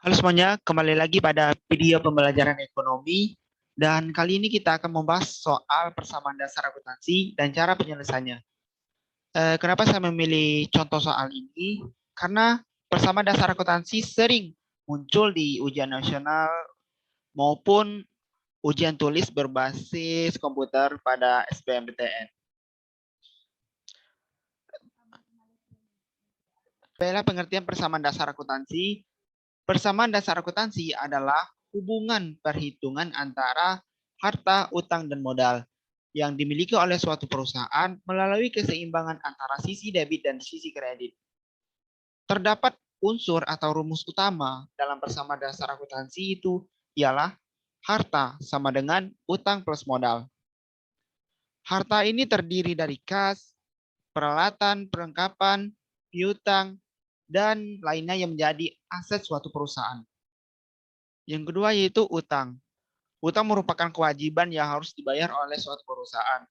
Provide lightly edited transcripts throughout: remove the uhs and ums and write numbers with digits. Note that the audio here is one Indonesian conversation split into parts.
Halo semuanya, kembali lagi pada video pembelajaran ekonomi dan kali ini kita akan membahas soal persamaan dasar akuntansi dan cara penyelesaiannya. Kenapa saya memilih contoh soal ini? Karena persamaan dasar akuntansi sering muncul di ujian nasional maupun ujian tulis berbasis komputer pada SBMPTN. Bagaimana pengertian persamaan dasar akuntansi? Persamaan dasar akuntansi adalah hubungan perhitungan antara harta, utang, dan modal yang dimiliki oleh suatu perusahaan melalui keseimbangan antara sisi debit dan sisi kredit. Terdapat unsur atau rumus utama dalam persamaan dasar akuntansi itu ialah harta sama dengan utang plus modal. Harta ini terdiri dari kas, peralatan, perlengkapan, piutang, dan lainnya yang menjadi aset suatu perusahaan. Yang kedua yaitu utang. Utang merupakan kewajiban yang harus dibayar oleh suatu perusahaan.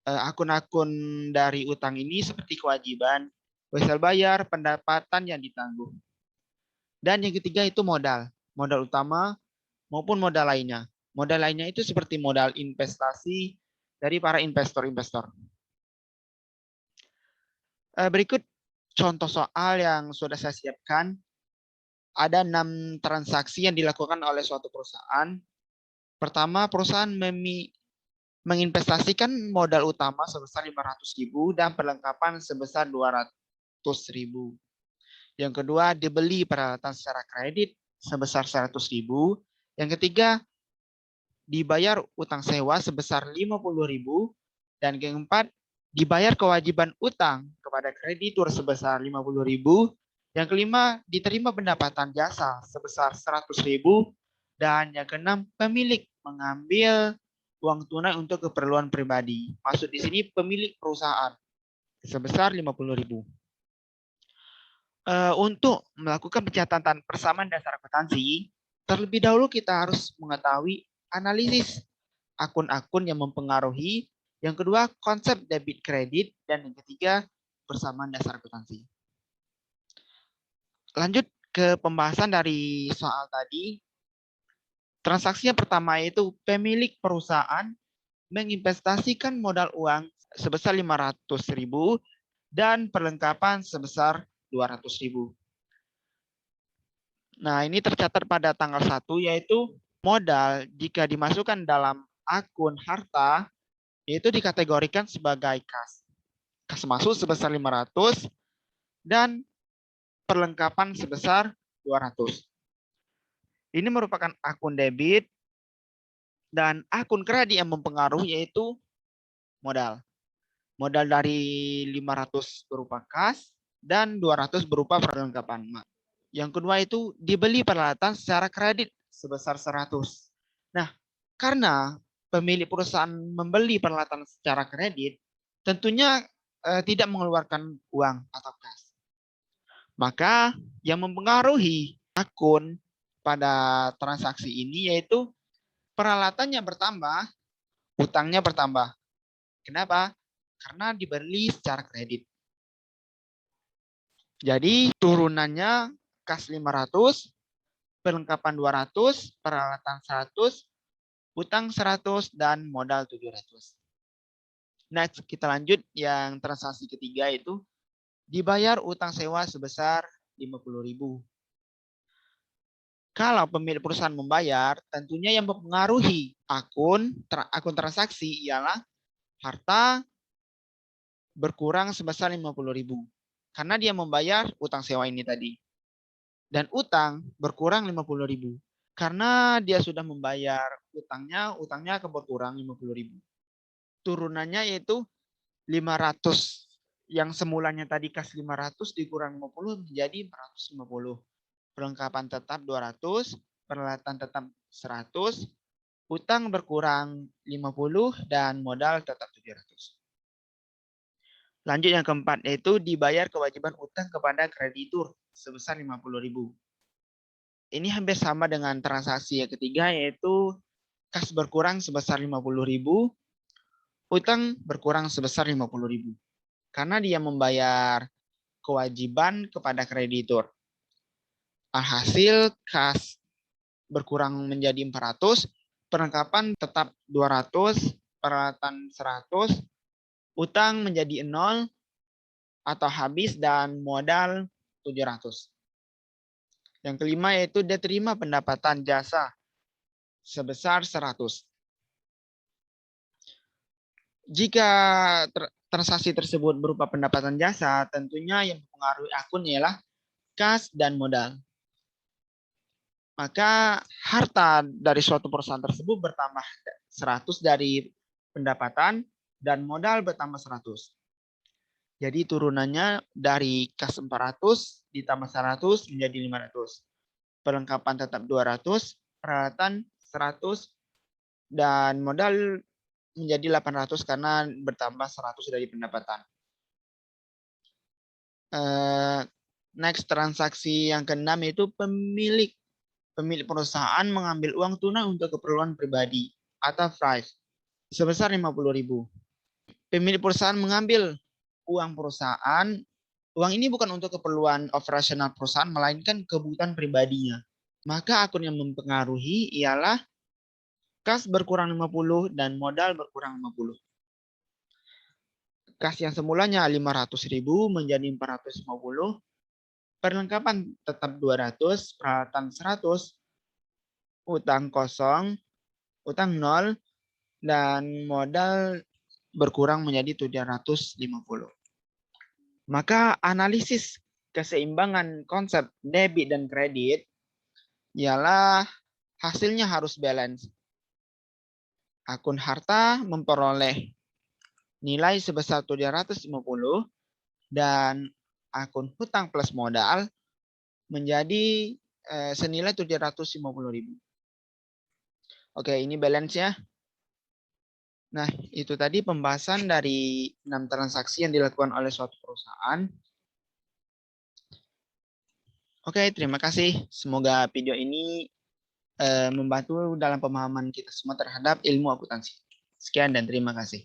Akun-akun dari utang ini seperti kewajiban, wesel bayar, pendapatan yang ditangguh. Dan yang ketiga itu modal. Modal utama maupun modal lainnya. Modal lainnya itu seperti modal investasi dari para investor-investor. Berikut contoh soal yang sudah saya siapkan. Ada 6 transaksi yang dilakukan oleh suatu perusahaan. Pertama, perusahaan menginvestasikan modal utama sebesar 500.000 dan perlengkapan sebesar 200.000. Yang kedua, dibeli peralatan secara kredit sebesar 100.000. Yang ketiga, dibayar utang sewa sebesar 50.000. Dan keempat, dibayar kewajiban utang kepada kreditur sebesar 50.000. Yang kelima, diterima pendapatan jasa sebesar 100.000. Dan yang keenam, pemilik mengambil uang tunai untuk keperluan pribadi. Maksud di sini pemilik perusahaan sebesar 50.000. Untuk melakukan pencatatan persamaan dasar akuntansi, terlebih dahulu kita harus mengetahui analisis akun-akun yang mempengaruhi. Yang kedua, konsep debit kredit. Dan yang ketiga, persamaan dasar akuntansi. Lanjut ke pembahasan dari soal tadi. Transaksi yang pertama yaitu pemilik perusahaan menginvestasikan modal uang sebesar 500.000 dan perlengkapan sebesar 200.000. Nah, ini tercatat pada tanggal 1 yaitu modal jika dimasukkan dalam akun harta yaitu dikategorikan sebagai kas. Kas masuk sebesar 500 dan perlengkapan sebesar 200. Ini merupakan akun debit dan akun kredit yang mempengaruhi yaitu modal. Modal dari 500 berupa kas dan 200 berupa perlengkapan. Yang kedua itu dibeli peralatan secara kredit sebesar 100. Nah, karena pemilik perusahaan membeli peralatan secara kredit, tentunya tidak mengeluarkan uang atau kas. Maka yang mempengaruhi akun pada transaksi ini yaitu peralatannya bertambah, utangnya bertambah. Kenapa? Karena dibeli secara kredit. Jadi turunannya kas 500, perlengkapan 200, peralatan 100, utang 100, dan modal 700. Next, kita lanjut yang transaksi ketiga itu dibayar utang sewa sebesar 50.000. Kalau pemilik perusahaan membayar, tentunya yang mempengaruhi akun transaksi ialah harta berkurang sebesar 50.000. Karena dia membayar utang sewa ini tadi. Dan utang berkurang 50.000. Karena dia sudah membayar utangnya akan berkurang 50.000. Turunannya yaitu 500. Yang semulanya tadi kas 500 dikurang 50 menjadi 450. Perlengkapan tetap 200, peralatan tetap 100, utang berkurang 50 dan modal tetap 700. Lanjut yang keempat yaitu dibayar kewajiban utang kepada kreditur sebesar 50.000. Ini hampir sama dengan transaksi yang ketiga yaitu kas berkurang sebesar 50.000, utang berkurang sebesar 50.000. Karena dia membayar kewajiban kepada kreditur. Alhasil, kas berkurang menjadi 400, perlengkapan tetap 200, peralatan 100, utang menjadi 0 atau habis, dan modal 700. Yang kelima yaitu dia terima pendapatan jasa sebesar 100. Jika transaksi tersebut berupa pendapatan jasa, tentunya yang mempengaruhi akun ialah kas dan modal. Maka harta dari suatu perusahaan tersebut bertambah 100 dari pendapatan dan modal bertambah 100. Jadi turunannya dari kas 400 ditambah 100 menjadi 500. Perlengkapan tetap 200, peralatan 100, dan modal menjadi 800 karena bertambah 100 dari pendapatan. Next, transaksi yang keenam yaitu pemilik perusahaan mengambil uang tunai untuk keperluan pribadi atau FRIPS sebesar 50.000. Pemilik perusahaan mengambil uang perusahaan. Uang ini bukan untuk keperluan operasional perusahaan, melainkan kebutuhan pribadinya. Maka akun yang mempengaruhi ialah kas berkurang 50 dan modal berkurang 50. Kas yang semulanya 500.000 menjadi 450. Perlengkapan tetap 200, peralatan 100, utang kosong, utang 0, dan modal berkurang menjadi 750. Maka analisis keseimbangan konsep debit dan kredit ialah hasilnya harus balance. Akun harta memperoleh nilai sebesar 750 dan akun hutang plus modal menjadi senilai 750.000. Oke, ini balance ya. Nah, itu tadi pembahasan dari 6 transaksi yang dilakukan oleh suatu perusahaan. Oke, terima kasih. Semoga video ini membantu dalam pemahaman kita semua terhadap ilmu akuntansi. Sekian dan terima kasih.